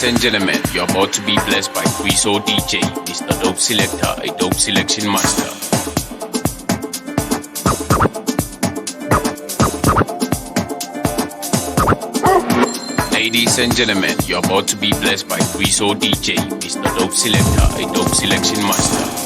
Ladies and gentlemen, you're about to be blessed by GreezhoDJ, Mr. Dope Selector, a dope selection master. Ladies and gentlemen, you're about to be blessed by GreezhoDJ, Mr. Dope Selector, a dope selection master.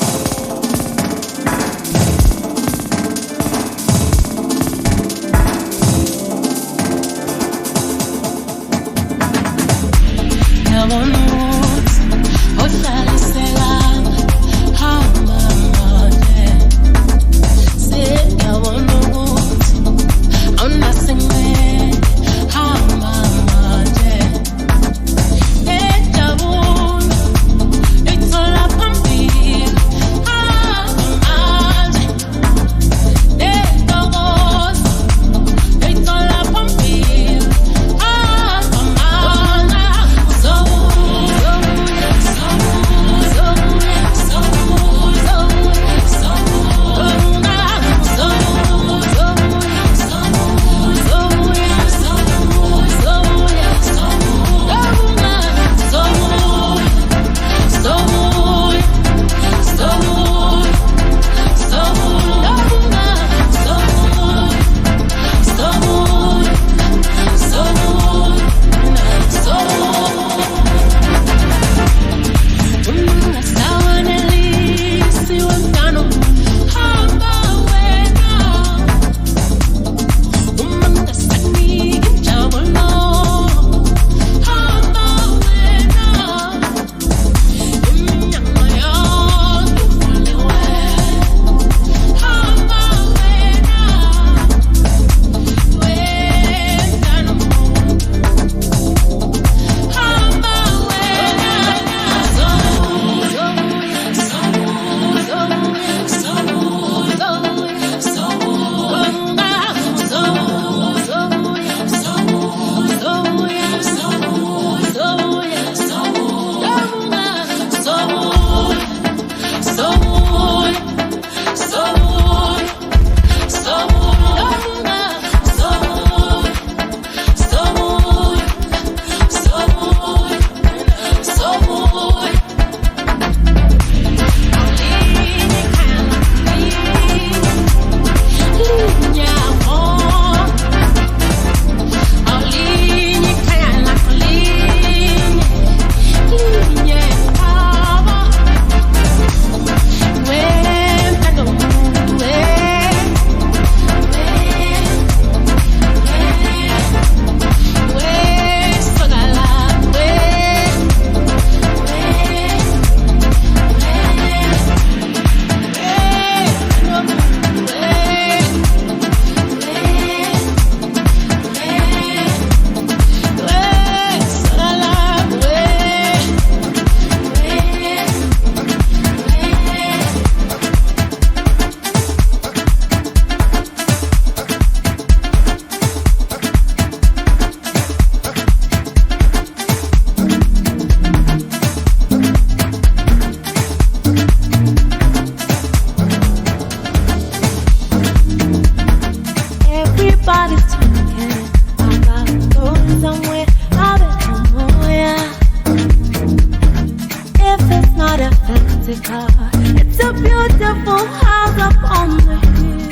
It's a beautiful house up on the hill.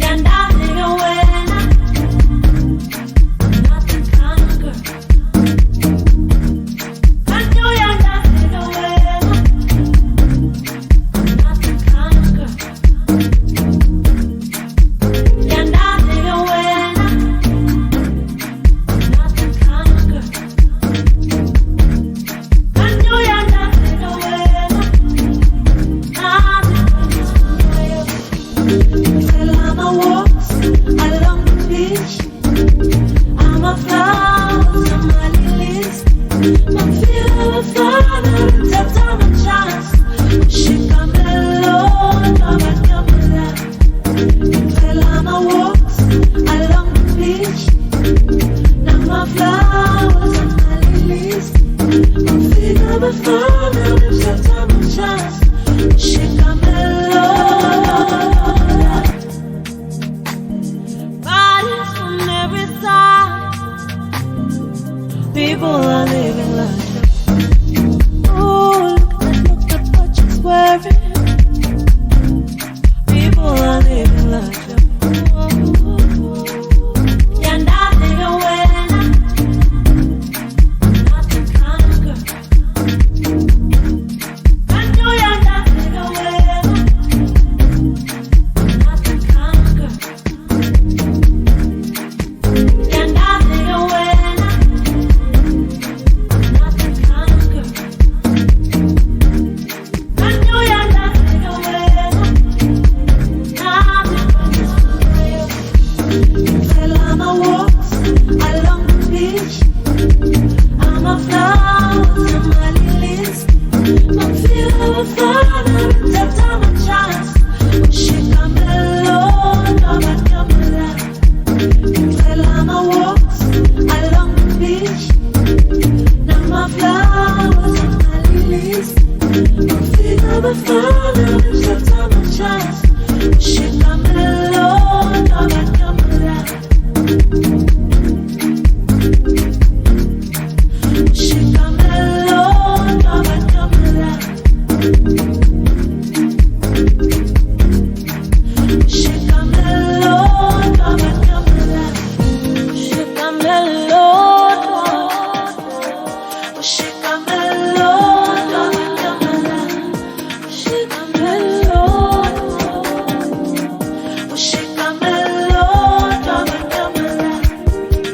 And I think when I'm not the kind of girl. I know you're not the when I'm not the kind of girl. And I think when I'm not the kind of girl. People are living like oh, look at what she's wearing. People are living like you're nothing aware, not the kind of girl. I know you're nothing aware, not the kind of girl. You're nothing aware, not the kind of girl. I know you're nothing aware, nothing aware. Well, I'm a walks along the beach. I'm a flower to my lilies. I'm feeling a father that time a chance. She come alone, I'm a camera. Well, I'm a walks along the beach. Now my flowers and my lilies. I'm feeling a father that time a chance. She come alone, I'm a camera. She come alone, I'm a camera. She come alone, I'm a camera. She come alone, she come alone, I'm a camera. She come alone, she come alone, I'm a camera.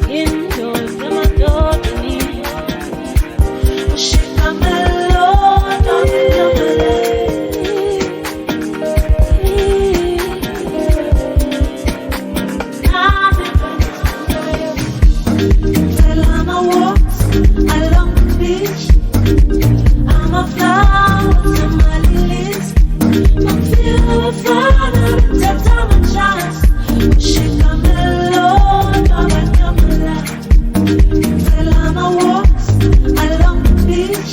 Enjoy from a doggy. She come alone, I'm a camera. Well, I'm a walks along the beach. I'm a flower to my lilies. I'm feeling a father that time a chance. She come alone, I'm a camera. Well, I'm a walks along the beach.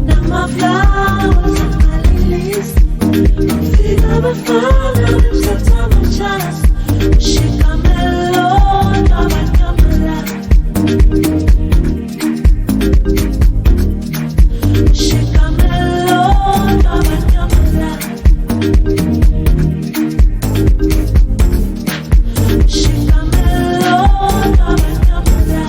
Now my flowers and my lilies. I'm feeling a father that time a chance. She come alone, I'm a camera. She come alone, I'm a camera. She come alone, I'm a camera.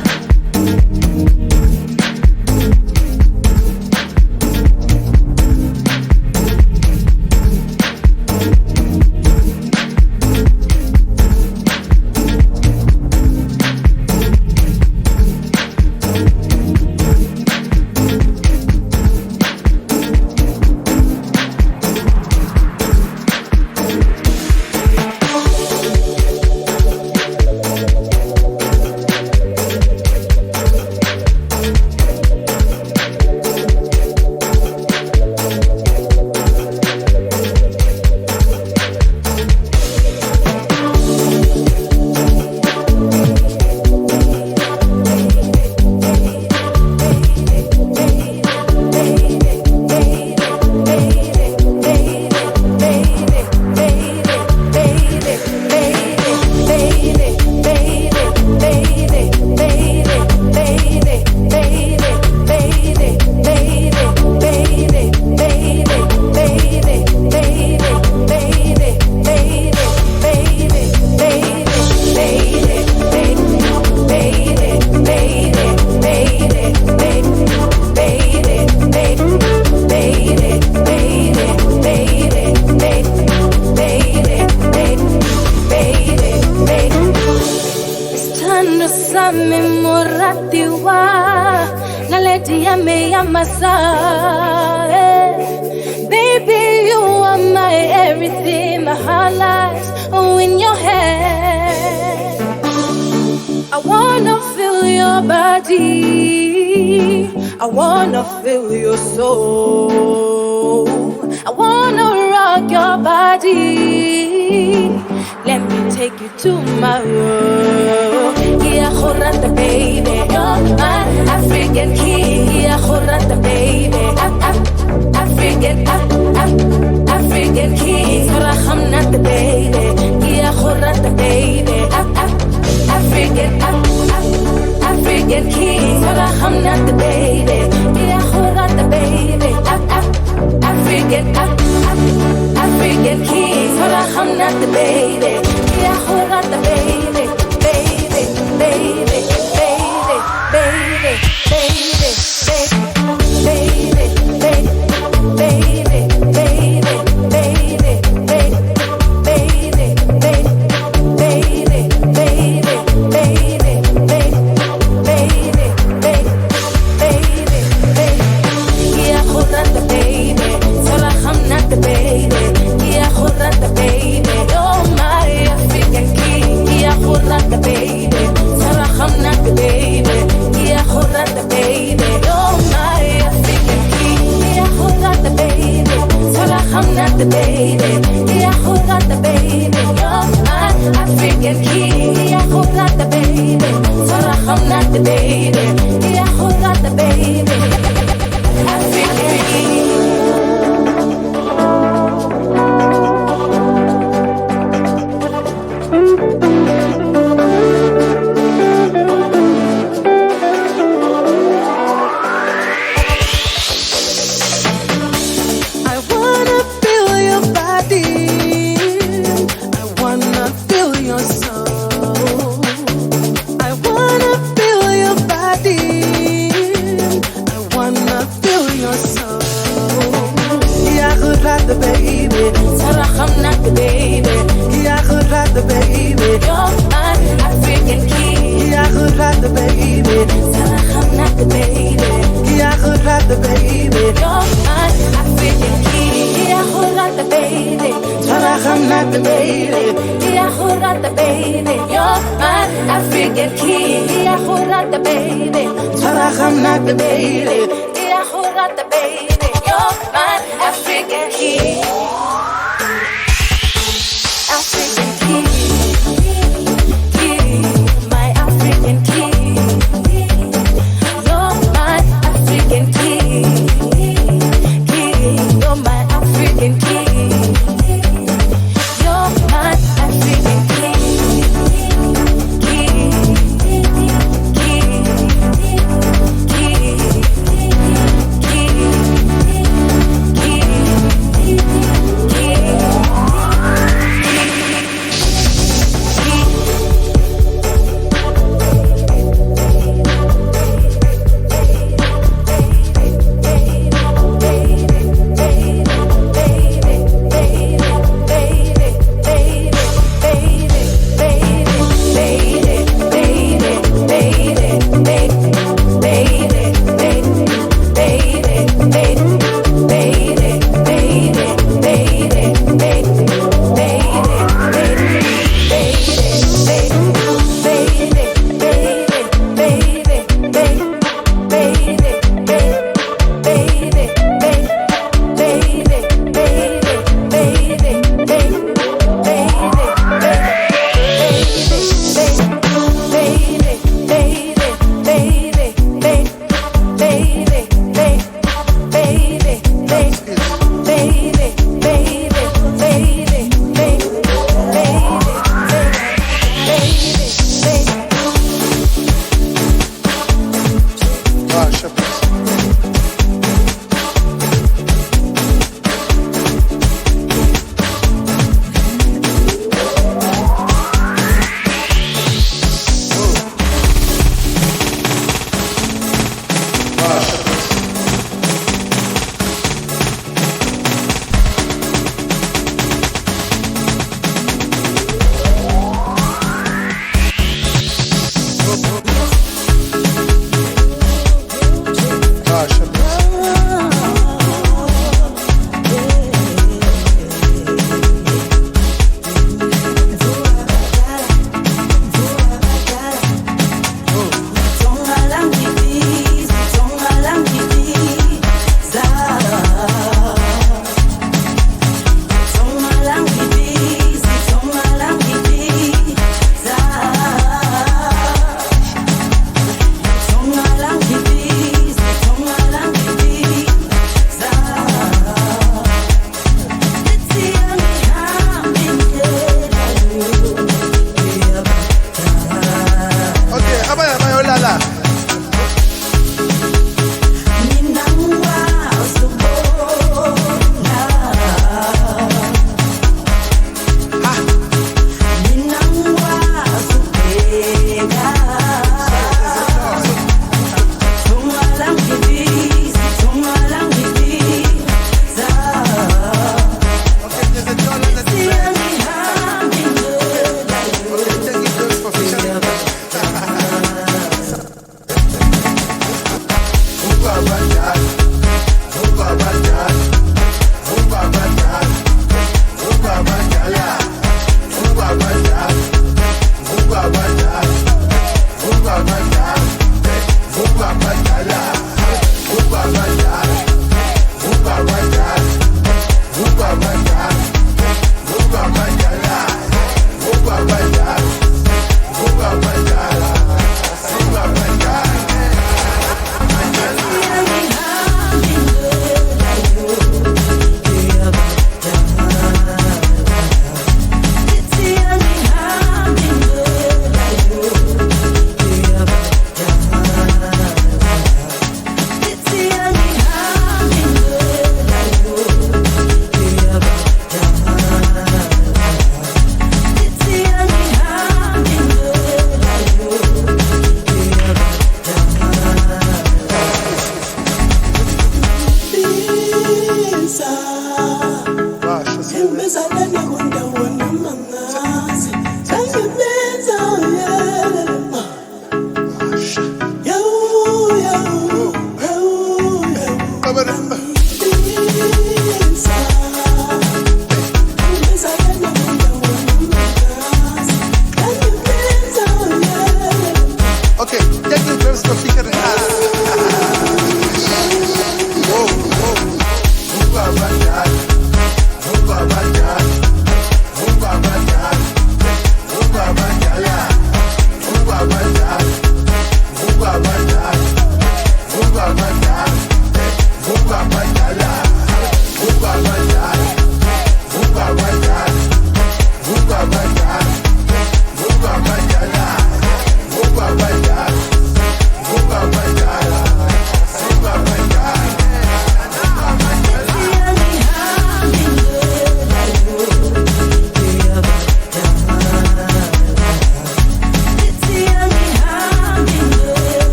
Sami muratiwa naleti yame yamasa. Baby, you are my everything. My heart lies in your head. I wanna feel your body. I wanna feel your soul. I wanna rock your body. Let me take you to my world. Yeah, khurrata baby, you're my African king. Yeah, khurrata baby, African king. Khurrata baby, yeah, khurrata baby, African king. not the baby. Yeah, hold on the baby, baby, baby, baby, baby, baby, baby, baby, baby, baby, baby, baby, baby, baby, baby, yeah, hold on the baby. Tell her I'm not the baby. Yeah, hold on the baby. Oh my African king. Yeah, hold on the baby. Tell her I'm not the baby. Yeah, hold on the baby. Oh my African king. Yeah, hold on the baby. Tell her I'm not the baby. Yeah, hold on the baby. Oh my African king. Yeah, hold on the baby. Tell her I'm not the baby. Yeah, hold on the baby. African king. I wanna feel your body. I wanna feel your soul. I wanna feel your body. I wanna feel your soul. Yeah, good like the baby. Sarah, I'm not the baby. Yeah, good like the baby. You're my African king. Yeah, good like the baby. Sarah, I'm not the baby. Yeah, good like the baby. You're my African king. Yeah, hold on the baby. Sarah, I'm not the baby. Yeah, hold on the baby. You're my African king. Yeah, hold on the baby. Sarah, I'm not the baby. Yeah, hold on the baby. You're my African king. African king. King. My African king. You're my African king. King. You're my African king. You're my African king. King. King. King. King. King.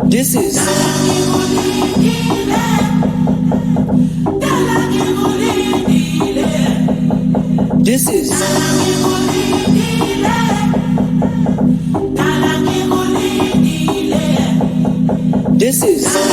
This is This is This is This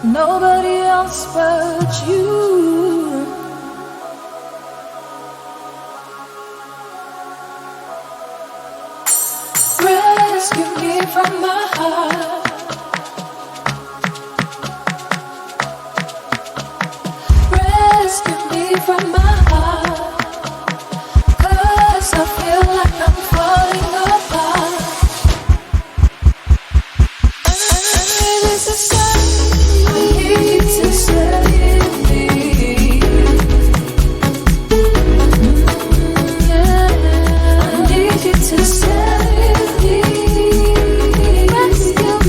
Nobody else but you. Rescue me from my heart. Rescue me from my heart. 'Cause I feel like I'm falling apart. And this is sad. I need you to save me. Yeah. I need you to save me. Rescue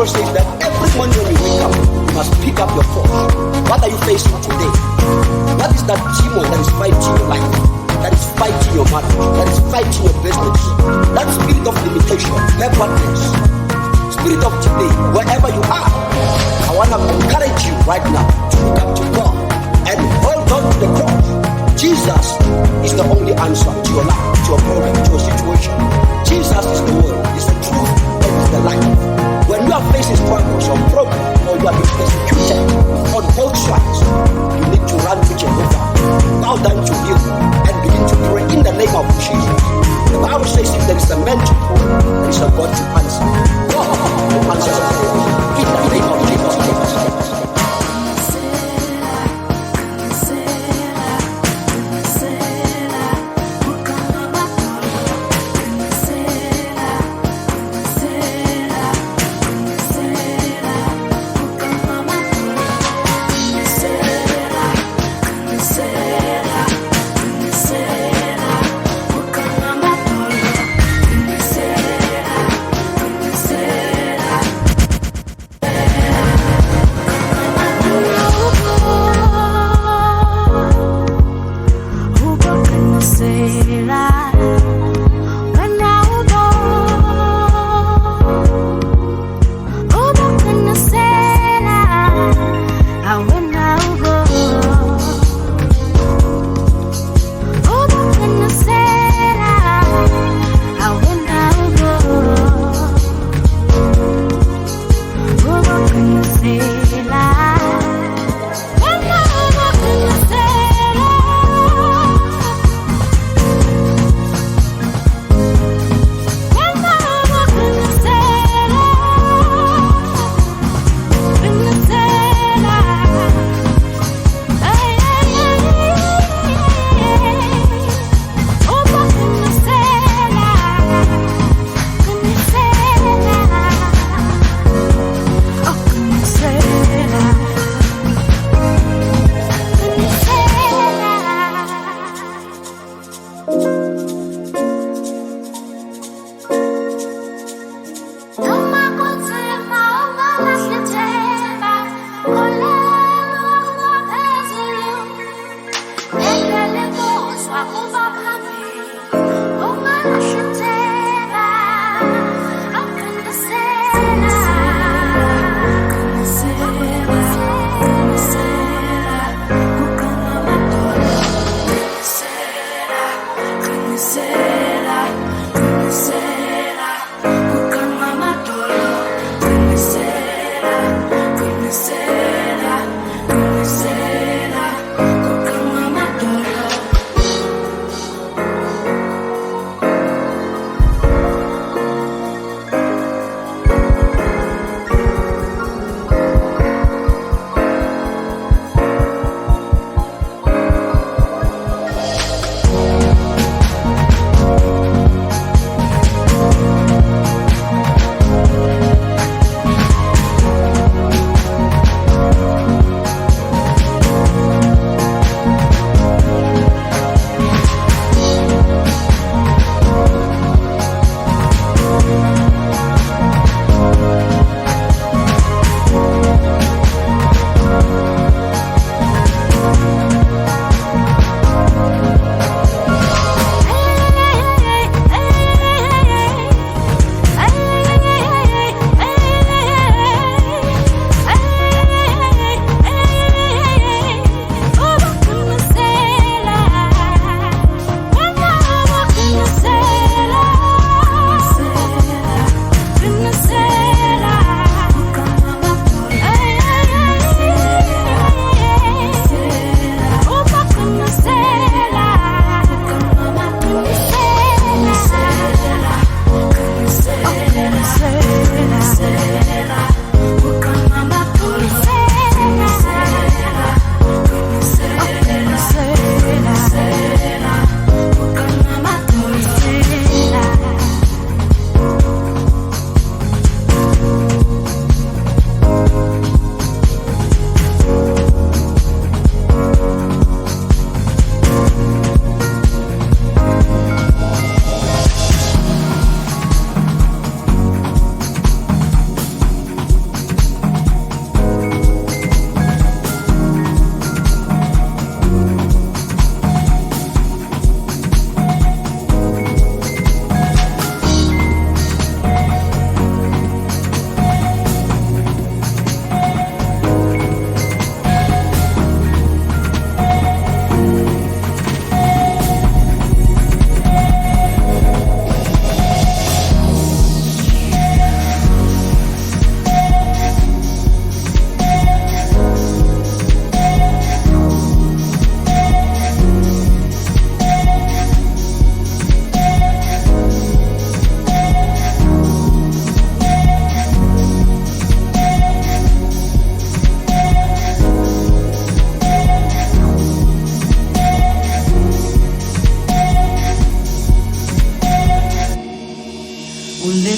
Bible says that every morning when you wake up, you must pick up your cross. What are you facing today? What is that demon that is fighting your life? That is fighting your marriage? That is fighting your business? That spirit of limitation, backwardness, spirit of delay, wherever you are, I want to encourage you right now to look up to God and hold on to the cross. Jesus is the only answer to your life, to your problem, to your situation. Jesus is the word, is the truth, and is the life. When you are facing struggles or problems, or you are being persecuted on both sides, you need to run to Jehovah, bow down to Him, and begin to pray in the name of Jesus. The Bible says if there is a man to pray, there is a God to answer. God will answer in the name of Jesus.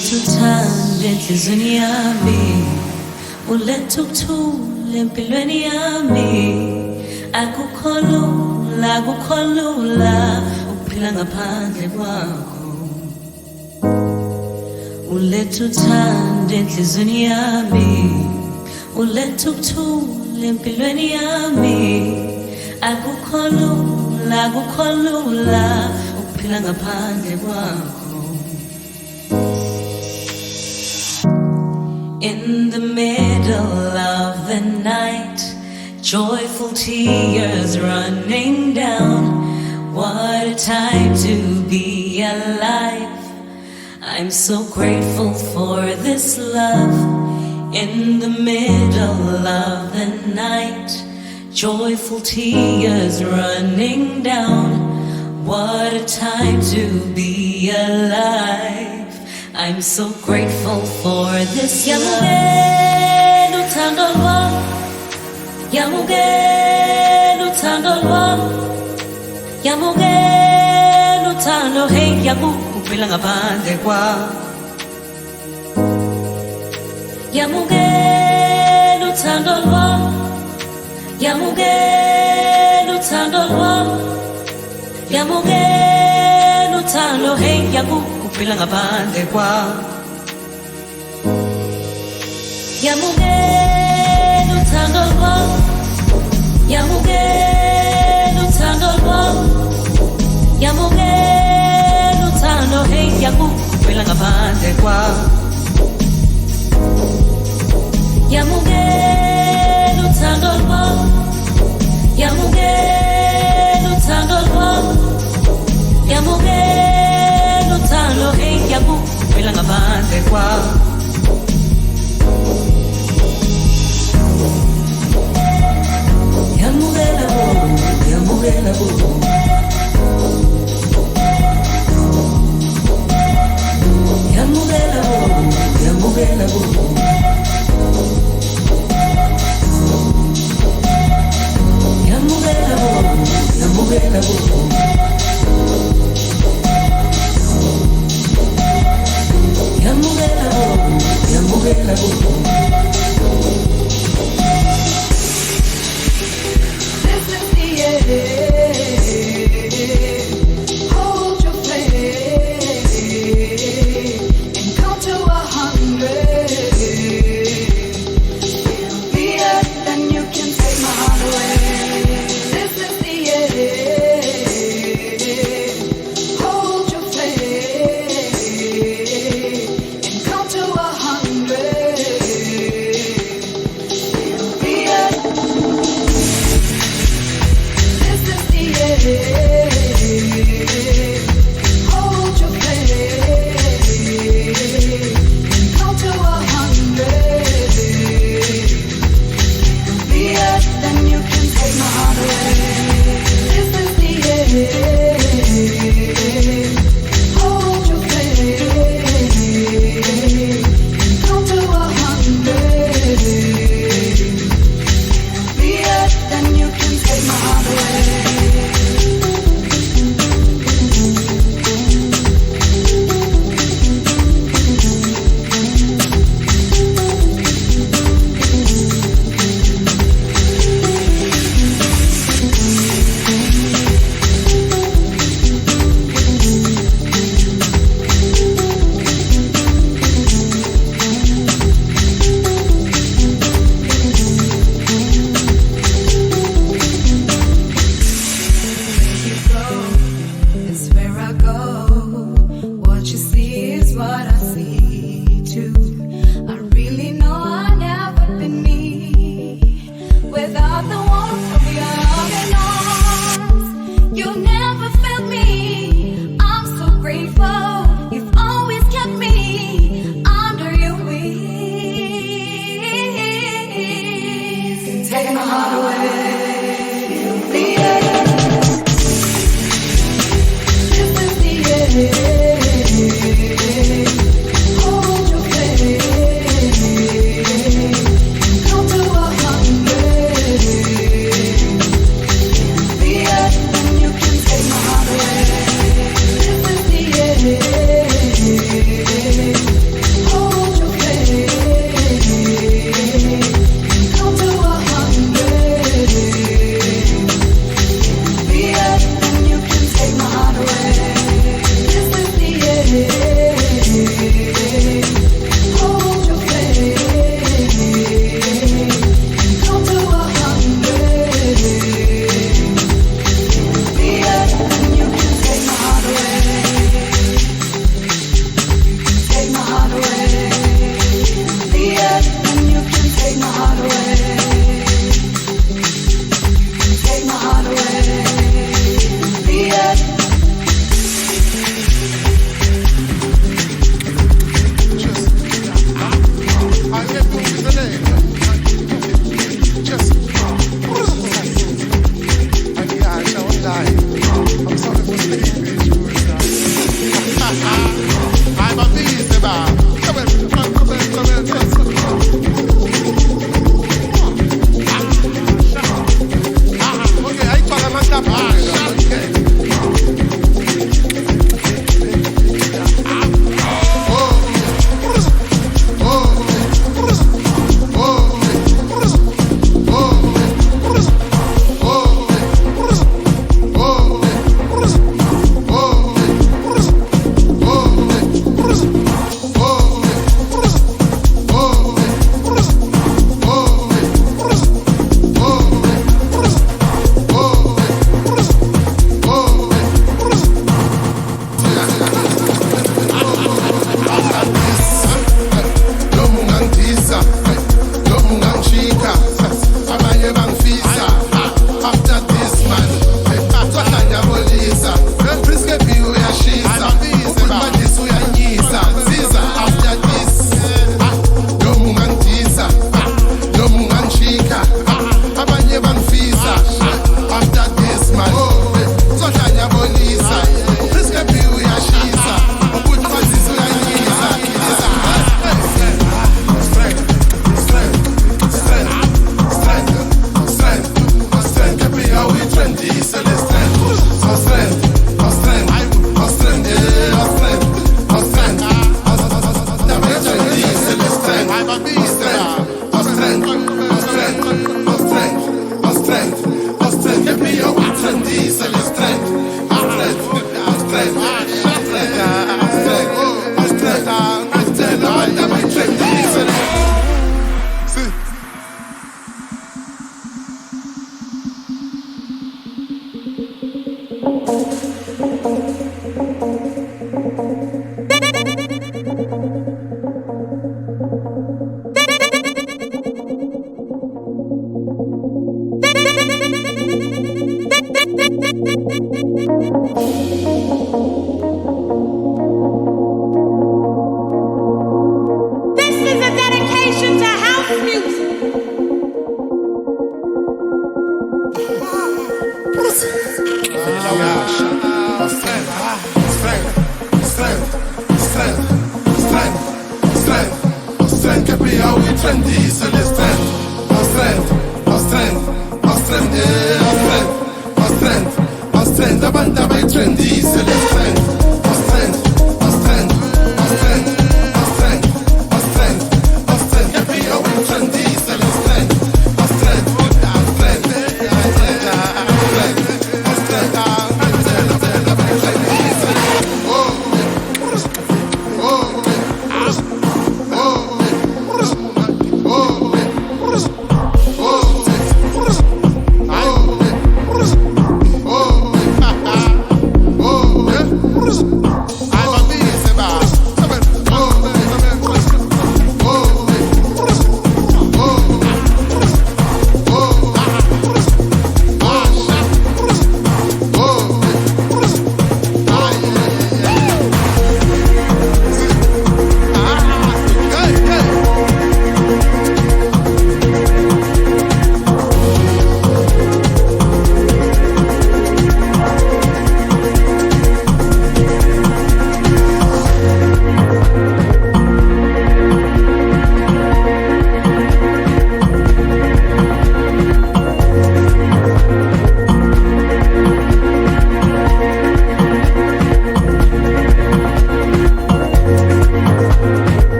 uthande enhlizweni yami, uletha ukuthula empilweni yami. Akukho lula ukuphila ngaphandle kwakho. Uletha uthande enhlizweni yami, uletha ukuthula empilweni yami. Akukho lula ukuphila ngaphandle kwakho. In the middle of the night, joyful tears running down. What a time to be alive. I'm so grateful for this love. In the middle of the night, joyful tears running down. What a time to be alive. I'm so grateful for this love. Yamugenu uthando lwami, yamugenu uthando lwami, yamugenu uthando, hey yakuphila ngaphandle kwakho. Yamugenu uthando lwami, yamugenu uthando lwami, yamugenu uthando, hey yakuphila ngaphandle kwakho. Yamugenu uthando lwami, yamugenu uthando lwami, yamugenu uthando, hey yakuphila ngaphandle kwakho. Yamugenu uthando lwami, yamugenu uthando lwami, yamugenu uthando, hey yakuphila ngaphandle kwakho. Yamugela bo, yamugela bo, yamugela bo, yamugela bo, yamugela bo, yamugela bo, yamugela bo, yamugela bo. This is the end.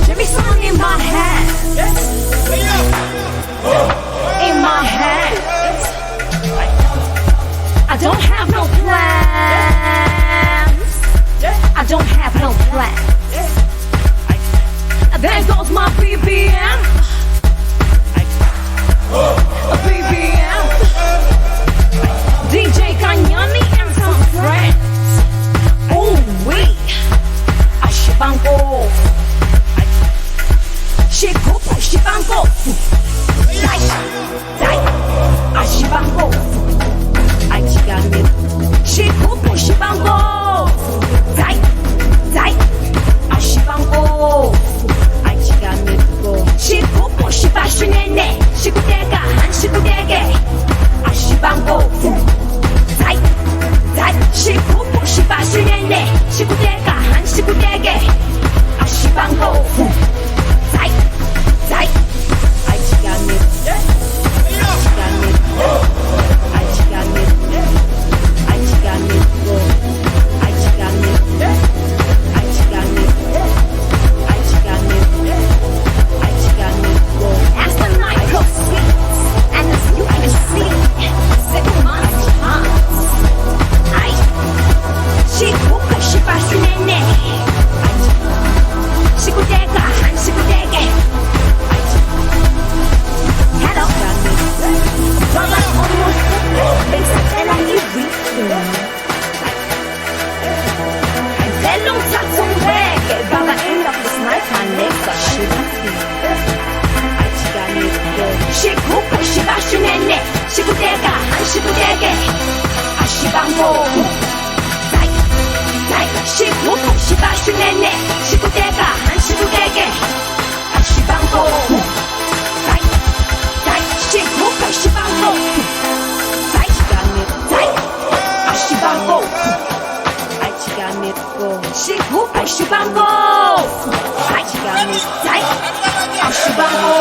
Jimmy song in my hand. In my hand. I don't have no plans. I don't have no plans. There goes my BBM. BBM. DJ Kanyani and some friends. Oh wait, Ashibango. Shikupu Shibango. Dai, dai, Ashibango. Aichigami. Shikupu Shibango. Dai, dai, Ashibango. Aichigami. Shikupu Shibashunene. Shikutega, and Shikutege. Ashibango. Dai, dai, Shikupu Shibashunene. Shikutega, and Shikutege. Ashibango. Dai, dai, Aichigami. Aichigami. Aichigami. Aichigami. Aichigami. Aichigami. Aichigami. Aichigami. As the night proceeds, and as you can see, 7 months pass. Shikuka shibashunene. Shikutega and shikutege. Hello. Baba almost pensatela y rico. Hello, tatum reggae. Baba end of this night, my legs are shivering. Shikuka shibashunene. Shikutega and shikutege. Ashibango. Dai, dai, shikuka shibashunene. Shikutega and shikutege. Ashibango. Dai, dai, shikuka shibango. Dai, dai, ashibango. Aichigami. Shikuka shibango. Dai, dai, ashibango.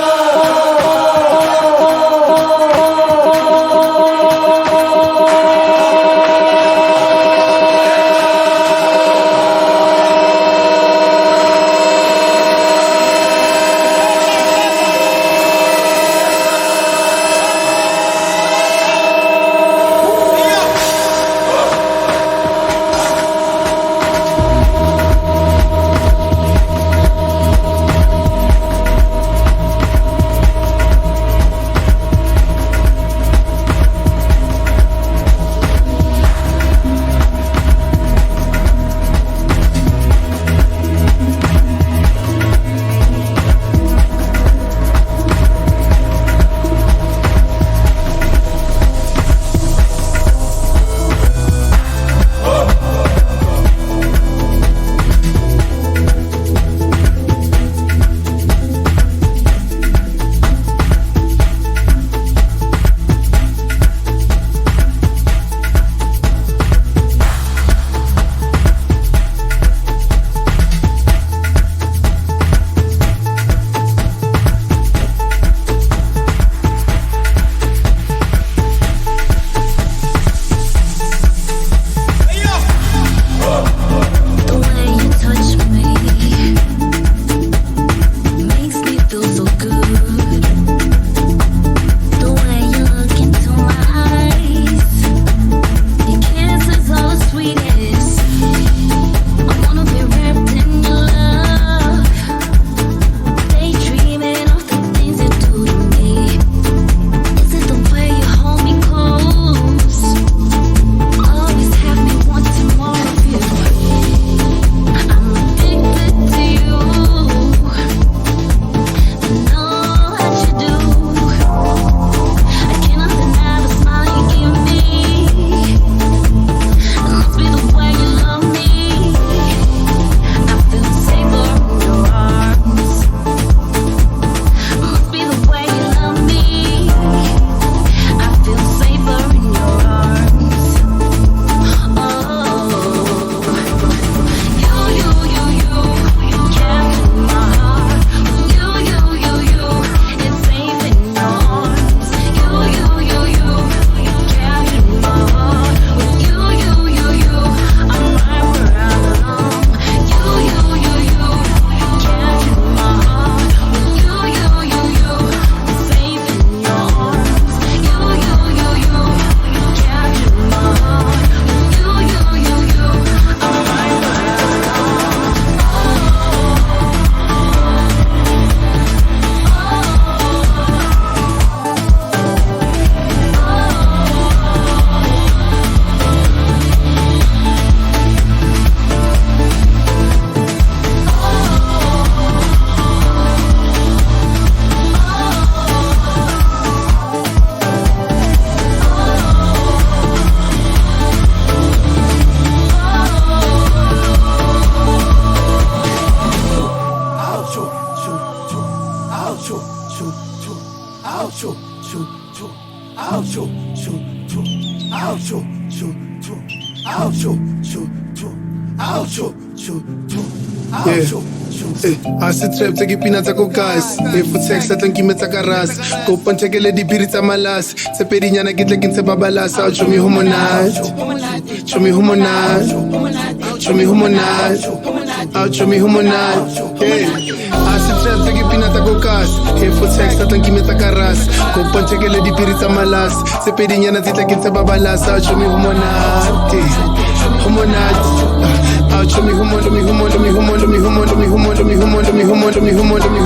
Trap tsa ke pina tsa ko gas If text la tlang ke metsa ka ras Go ponchekele dipiri tsa malas Tse pedinyana ke tle ke ntse babalas I'll show me who monat Show me who monat Show me who monat I'll show me who monat Trap tsa ke pina tsa ko gas If text la tlang ke metsa ka ras Go ponchekele dipiri tsa malas Tse pedinyana tse tle ke ntse babalas I'll show me who monat Who monat I'll show me who monat me who monat me who monat me who monat me who monat me who monat me who monat me who monat me who monat me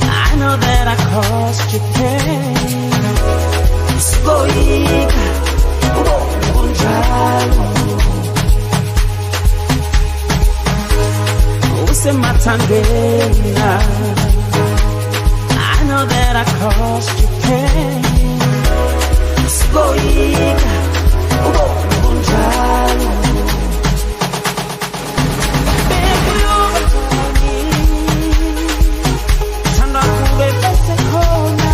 I know that I caused you pain. So Tangena. I know that I caused you pain. Spoika, unjalo. Baby, you're Tanda kube bese khona.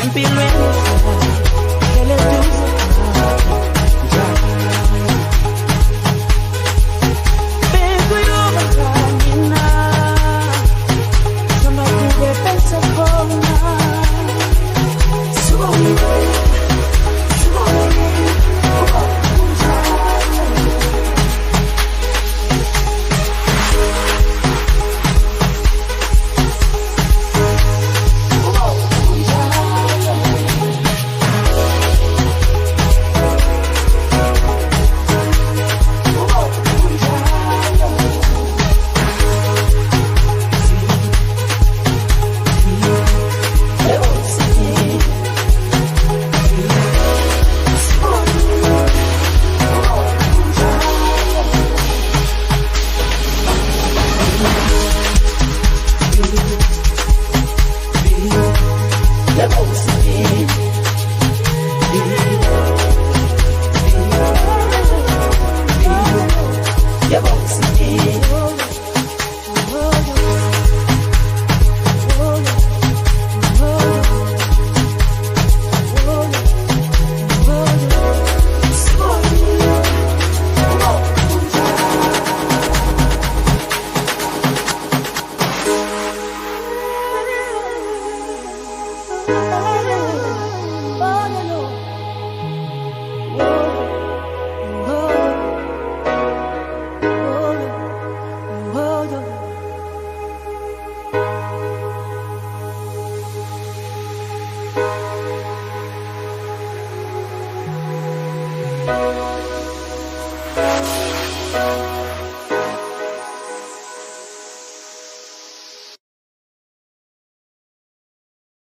Empilweni kele duze.